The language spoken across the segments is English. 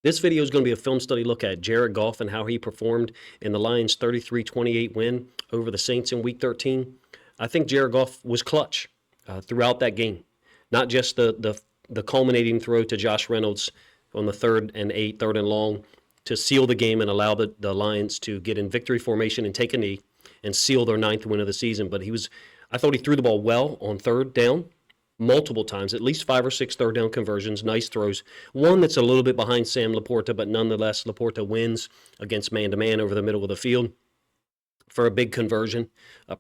This video is going to be a film study look at Jared Goff and how he performed in the Lions' 33-28 win over the Saints in Week 13. I think Jared Goff was clutch throughout that game, not just the culminating throw to Josh Reynolds on the 3rd and 8, 3rd and long, to seal the game and allow the Lions to get in victory formation and take a knee and seal their 9th win of the season. But I thought he threw the ball well on 3rd down multiple times, at least 5 or 6 third down conversions, nice throws. One that's a little bit behind Sam Laporta, but nonetheless, Laporta wins against man-to-man over the middle of the field for a big conversion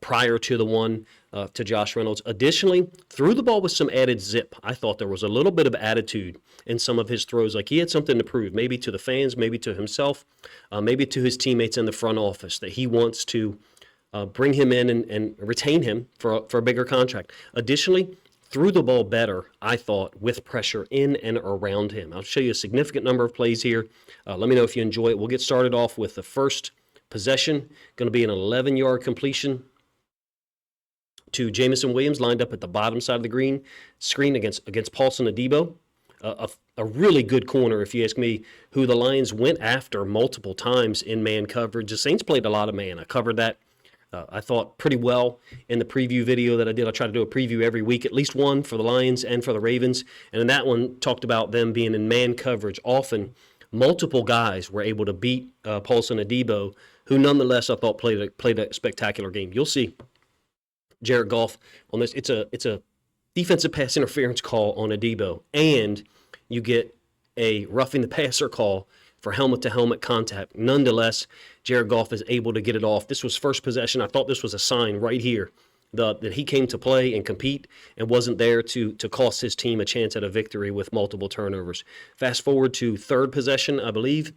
prior to the one to Josh Reynolds. Additionally, threw the ball with some added zip. I thought there was a little bit of attitude in some of his throws, like he had something to prove, maybe to the fans, maybe to himself, maybe to his teammates in the front office, that he wants to bring him in and retain him for a bigger contract. Additionally, threw the ball better, I thought, with pressure in and around him. I'll show you a significant number of plays here. Let me know if you enjoy it. We'll get started off with the first possession. Going to be an 11-yard completion to Jameson Williams, lined up at the bottom side of the green screen against Paulson Adebo. A really good corner, if you ask me, who the Lions went after multiple times in man coverage. The Saints played a lot of man. I covered that I thought pretty well in the preview video that I did. I try to do a preview every week, at least one for the Lions and for the Ravens. And in that one, talked about them being in man coverage. Often, multiple guys were able to beat Paulson Adebo, who nonetheless I thought played a spectacular game. You'll see Jared Goff on this. It's a defensive pass interference call on Adebo, and you get a roughing the passer call for helmet-to-helmet contact. Nonetheless, Jared Goff is able to get it off. This was first possession. I thought this was a sign right here that he came to play and compete and wasn't there to cost his team a chance at a victory with multiple turnovers. Fast forward to third possession, I believe.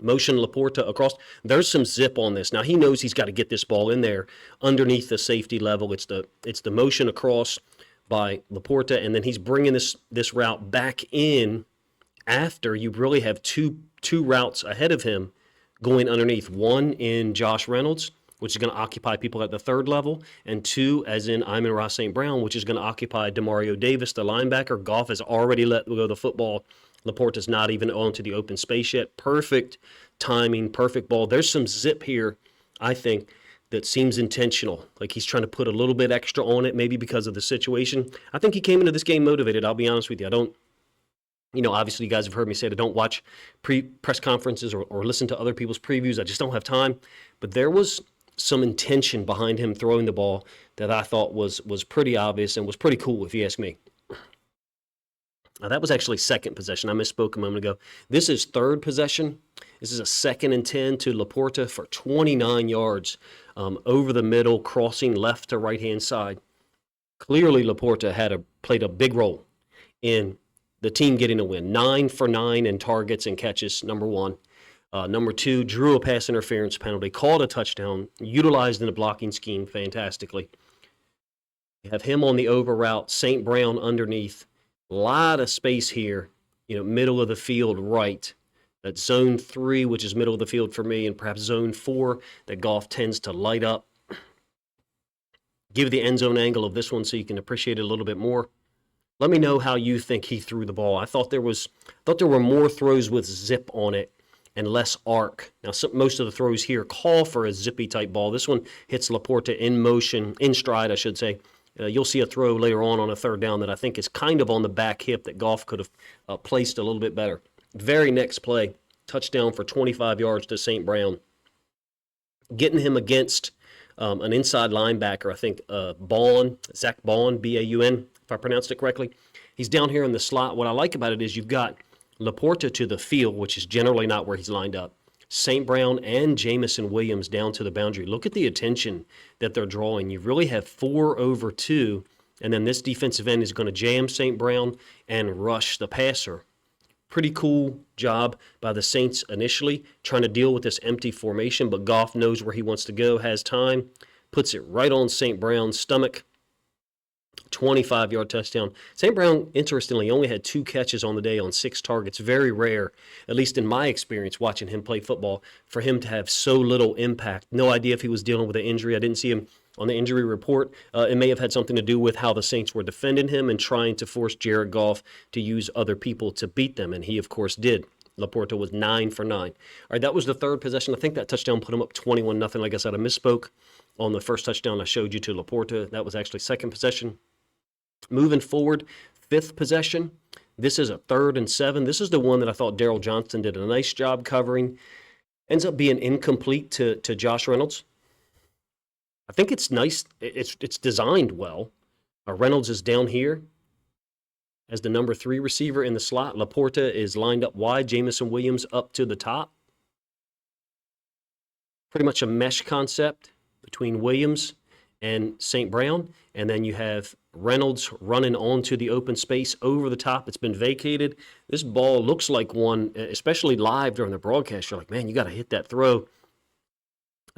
Motion Laporta across. There's some zip on this. Now, he knows he's got to get this ball in there underneath the safety level. It's the motion across by Laporta, and then he's bringing this route back in after you really have two routes ahead of him going underneath. One in Josh Reynolds, which is going to occupy people at the 3rd level, and 2 as in Amon-Ra St. Brown, which is going to occupy Demario Davis, the linebacker. Goff has already let go the football. Laporta's not even onto the open space yet. Perfect timing, perfect ball. There's some zip here, I think, that seems intentional. Like he's trying to put a little bit extra on it, maybe because of the situation. I think he came into this game motivated. I'll be honest with you. I don't, obviously you guys have heard me say I don't watch press conferences or listen to other people's previews. I just don't have time. But there was some intention behind him throwing the ball that I thought was pretty obvious and was pretty cool, if you ask me. Now, that was actually second possession. I misspoke a moment ago. This is third possession. This is a 2nd and 10 to Laporta for 29 yards over the middle, crossing left to right-hand side. Clearly, Laporta played a big role in the team getting a win. 9 for 9 in targets and catches, number 1. Number 2, drew a pass interference penalty, called a touchdown, utilized in the blocking scheme fantastically. You have him on the over route, St. Brown underneath. A lot of space here, middle of the field right. That's zone 3, which is middle of the field for me, and perhaps zone 4 that Goff tends to light up. Give the end zone angle of this one so you can appreciate it a little bit more. Let me know how you think he threw the ball. I thought there were more throws with zip on it and less arc. Now, most of the throws here call for a zippy type ball. This one hits Laporta in motion, in stride, I should say. You'll see a throw later on a 3rd down that I think is kind of on the back hip that Goff could have placed a little bit better. Very next play, touchdown for 25 yards to St. Brown. Getting him against an inside linebacker, I think Zach Baun, B-A-U-N, if I pronounced it correctly. He's down here in the slot. What I like about it is you've got Laporta to the field, which is generally not where he's lined up. St. Brown and Jameson Williams down to the boundary. Look at the attention that they're drawing. You really have 4 over 2, and then this defensive end is going to jam St. Brown and rush the passer. Pretty cool job by the Saints initially, trying to deal with this empty formation, but Goff knows where he wants to go, has time, puts it right on St. Brown's stomach. 25-yard touchdown. St. Brown, interestingly, only had 2 catches on the day on 6 targets. Very rare, at least in my experience watching him play football, for him to have so little impact. No idea if he was dealing with an injury. I didn't see him on the injury report. It may have had something to do with how the Saints were defending him and trying to force Jared Goff to use other people to beat them, and he, of course, did. Laporta was 9 for 9. All right, that was the third possession. I think that touchdown put him up 21-0. Like I said, I misspoke on the first touchdown I showed you to Laporta. That was actually second possession. Moving forward, fifth possession. This is a 3rd and 7. This is the one that I thought Daryl Johnston did a nice job covering. Ends up being incomplete to Josh Reynolds. I think it's nice. It's designed well. Reynolds is down here as the number 3 receiver in the slot. Laporta is lined up wide. Jamison Williams up to the top. Pretty much a mesh concept between Williams and St. Brown. And then you have Reynolds running onto the open space over the top. It's been vacated. This ball looks like one, especially live during the broadcast. You're like, man, you got to hit that throw.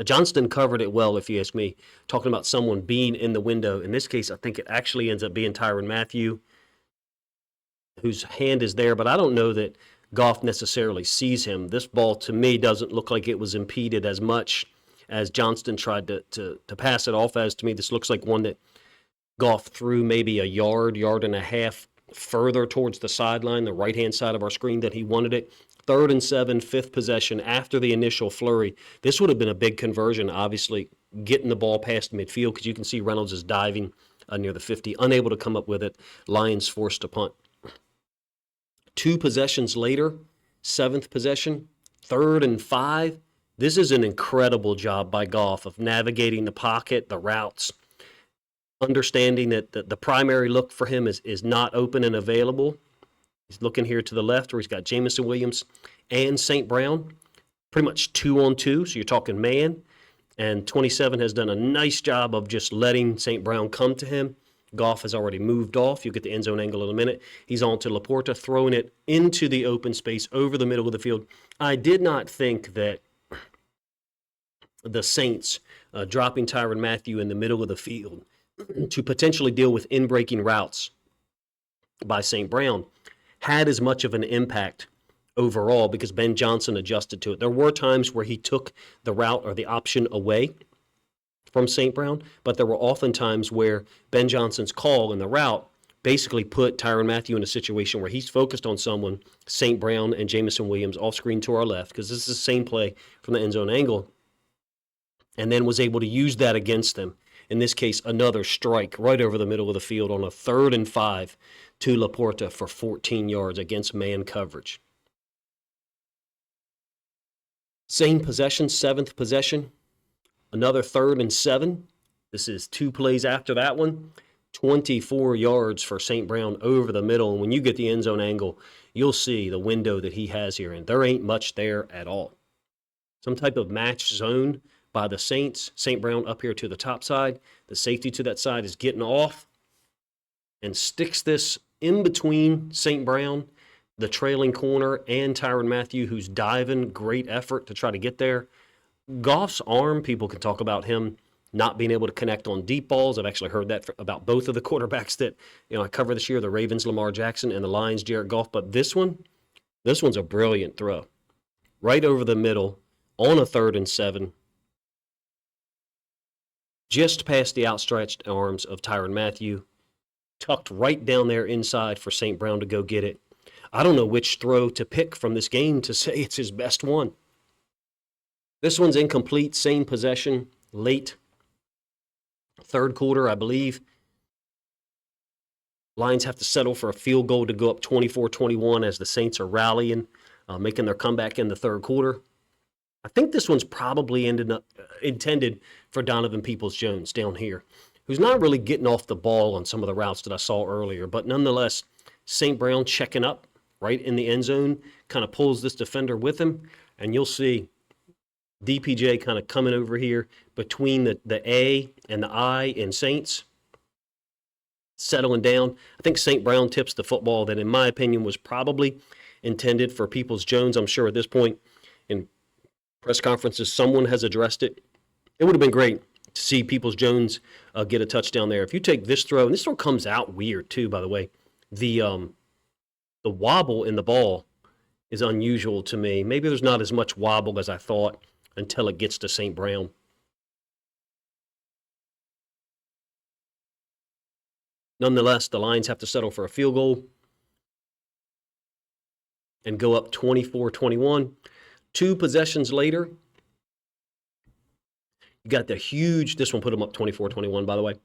Johnston covered it well, if you ask me, talking about someone being in the window. In this case, I think it actually ends up being Tyrann Mathieu, whose hand is there, but I don't know that Goff necessarily sees him. This ball, to me, doesn't look like it was impeded as much as Johnston tried to pass it off as. To me, this looks like one that Goff threw maybe a yard and a half further towards the sideline, the right-hand side of our screen, that he wanted it. 3rd and 7, fifth possession after the initial flurry. This would have been a big conversion, obviously, getting the ball past midfield, because you can see Reynolds is diving near the 50, unable to come up with it. Lions forced to punt. 2 possessions later, 7th possession, 3rd and 5. This is an incredible job by Goff of navigating the pocket, the routes, understanding that the primary look for him is not open and available. He's looking here to the left where he's got Jamison Williams and St. Brown, pretty much 2-on-2, so you're talking man. And 27 has done a nice job of just letting St. Brown come to him. Goff has already moved off. You'll get the end zone angle in a minute. He's on to Laporta, throwing it into the open space over the middle of the field. I did not think that the Saints dropping Tyrann Mathieu in the middle of the field to potentially deal with in-breaking routes by St. Brown had as much of an impact overall, because Ben Johnson adjusted to it. There were times where he took the route or the option away from St. Brown, but there were often times where Ben Johnson's call in the route basically put Tyrann Mathieu in a situation where he's focused on someone, St. Brown and Jamison Williams off screen to our left, because this is the same play from the end zone angle, and then was able to use that against them. In this case, another strike right over the middle of the field on a 3rd and 5 to Laporta for 14 yards against man coverage. Same possession, 7th possession, another 3rd and 7. This is 2 plays after that one. 24 yards for St. Brown over the middle. And when you get the end zone angle, you'll see the window that he has here, and there ain't much there at all. Some type of match zone by the Saints. St. Brown up here to the top side. The safety to that side is getting off and sticks this in between St. Brown, the trailing corner, and Tyrann Mathieu, who's diving. Great effort to try to get there. Goff's arm, people can talk about him not being able to connect on deep balls. I've actually heard that about both of the quarterbacks that I cover this year, the Ravens, Lamar Jackson, and the Lions, Jared Goff. But this one's a brilliant throw. Right over the middle on a 3rd and 7. Just past the outstretched arms of Tyrann Mathieu. Tucked right down there inside for St. Brown to go get it. I don't know which throw to pick from this game to say it's his best one. This one's incomplete, same possession, late 3rd quarter, I believe. Lions have to settle for a field goal to go up 24-21 as the Saints are rallying, making their comeback in the 3rd quarter. I think this one's probably intended for Donovan Peoples-Jones down here, who's not really getting off the ball on some of the routes that I saw earlier. But nonetheless, St. Brown checking up right in the end zone, kind of pulls this defender with him, and you'll see DPJ kind of coming over here between the A and the I in Saints, settling down. I think St. Brown tips the football that, in my opinion, was probably intended for Peoples-Jones. I'm sure at this point in press conferences, someone has addressed it. It would have been great to see Peoples-Jones get a touchdown there. If you take this throw, and this throw comes out weird too, by the way, the wobble in the ball is unusual to me. Maybe there's not as much wobble as I thought until it gets to St. Brown. Nonetheless, the Lions have to settle for a field goal and go up 24-21. 2 possessions later, you got the huge, this one put them up 24-21, by the way.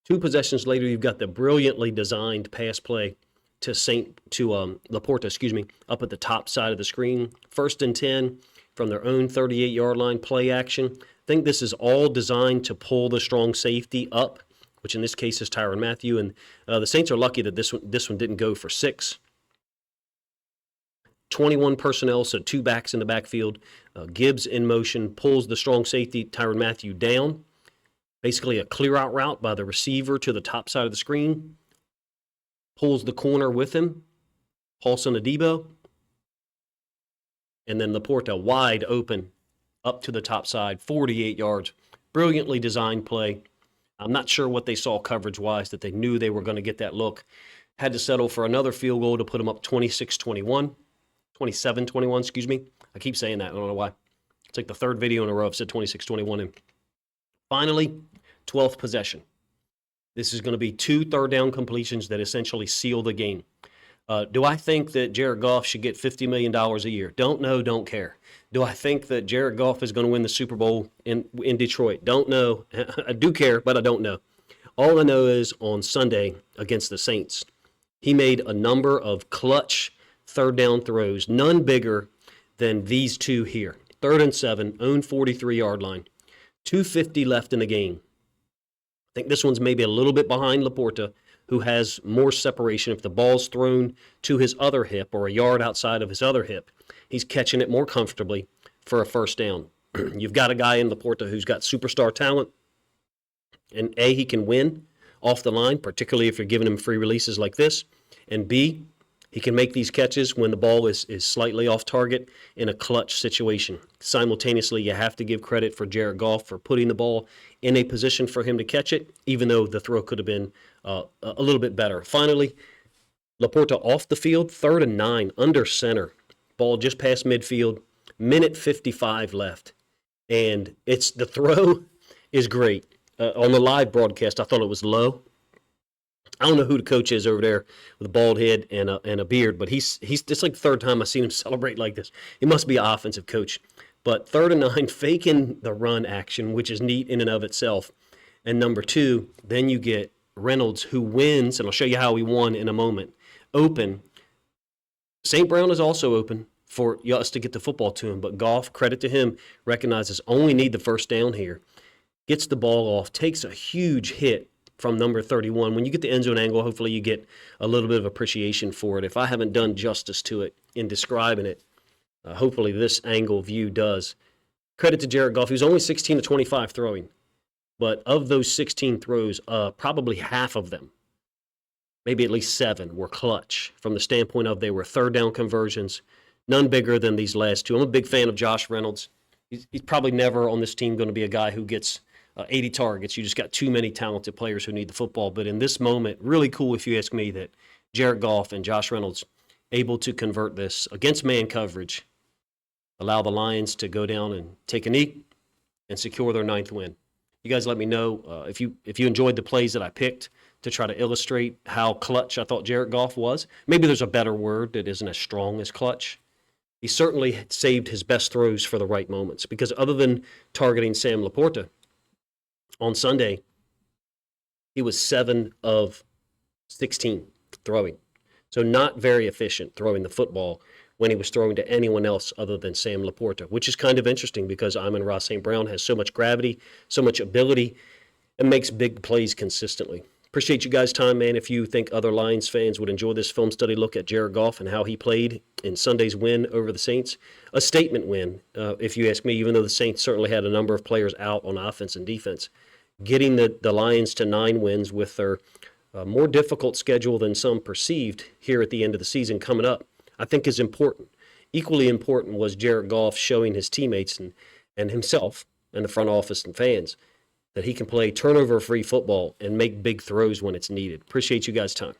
2 possessions later, you've got the brilliantly designed pass play to Laporta, up at the top side of the screen. 1st and 10 from their own 38-yard line, play action. I think this is all designed to pull the strong safety up, which in this case is Tyrann Mathieu. And the Saints are lucky that this one didn't go for 6. 21 personnel, so 2 backs in the backfield. Gibbs in motion, pulls the strong safety, Tyrann Mathieu, down. Basically a clear-out route by the receiver to the top side of the screen. Pulls the corner with him, Paulson Adebo. And then Laporta wide open up to the top side, 48 yards. Brilliantly designed play. I'm not sure what they saw coverage-wise, that they knew they were going to get that look. Had to settle for another field goal to put them up 27-21, excuse me. I keep saying that, I don't know why. It's like the 3rd video in a row I've said 26-21. And finally, 12th possession. This is going to be 2 third-down completions that essentially seal the game. Do I think that Jared Goff should get $50 million a year? Don't know, don't care. Do I think that Jared Goff is going to win the Super Bowl in Detroit? Don't know. I do care, but I don't know. All I know is on Sunday against the Saints, he made a number of clutch third-down throws, none bigger than these 2 here. 3rd and 7, own 43-yard line. 2:50 left in the game. I think this one's maybe a little bit behind Laporta, who has more separation. If the ball's thrown to his other hip or a yard outside of his other hip, he's catching it more comfortably for a 1st down. You've got a guy in Laporta who's got superstar talent, and A, he can win off the line, particularly if you're giving him free releases like this, and B, he can make these catches when the ball is slightly off target in a clutch situation. Simultaneously, you have to give credit for Jared Goff for putting the ball in a position for him to catch it, even though the throw could have been a little bit better. Finally, Laporta off the field, 3rd and 9, under center. Ball just past midfield, minute 55 left. And the throw is great. On the live broadcast, I thought it was low. I don't know who the coach is over there with a bald head and a beard, but he's it's like the 3rd time I've seen him celebrate like this. He must be an offensive coach. But 3rd and 9, faking the run action, which is neat in and of itself. And number 2, then you get Reynolds, who wins, and I'll show you how he won in a moment, open. St. Brown is also open for us to get the football to him, but Goff, credit to him, recognizes only need the 1st down here. Gets the ball off, takes a huge hit from number 31. When you get the end zone angle, hopefully you get a little bit of appreciation for it. If I haven't done justice to it in describing it, hopefully this angle view does. Credit to Jared Goff. He was only 16 to 25 throwing. But of those 16 throws, probably half of them, maybe at least 7, were clutch from the standpoint of they were 3rd down conversions, none bigger than these last 2. I'm a big fan of Josh Reynolds. He's probably never on this team going to be a guy who gets 80 targets. You just got too many talented players who need the football. But in this moment, really cool, if you ask me, that Jared Goff and Josh Reynolds able to convert this against man coverage, allow the Lions to go down and take a knee and secure their 9th win. You guys let me know if you enjoyed the plays that I picked to try to illustrate how clutch I thought Jared Goff was. Maybe there's a better word that isn't as strong as clutch. He certainly saved his best throws for the right moments, because other than targeting Sam Laporta on Sunday, he was 7 of 16 throwing. So not very efficient throwing the football when he was throwing to anyone else other than Sam Laporta, which is kind of interesting because Amon-Ra St. Brown has so much gravity, so much ability, and makes big plays consistently. Appreciate you guys' time, man. If you think other Lions fans would enjoy this film study look at Jared Goff and how he played in Sunday's win over the Saints, a statement win, if you ask me, even though the Saints certainly had a number of players out on offense and defense. Getting the Lions to 9 wins with their more difficult schedule than some perceived here at the end of the season coming up, I think is important. Equally important was Jared Goff showing his teammates and himself and the front office and fans that he can play turnover-free football and make big throws when it's needed. Appreciate you guys' time.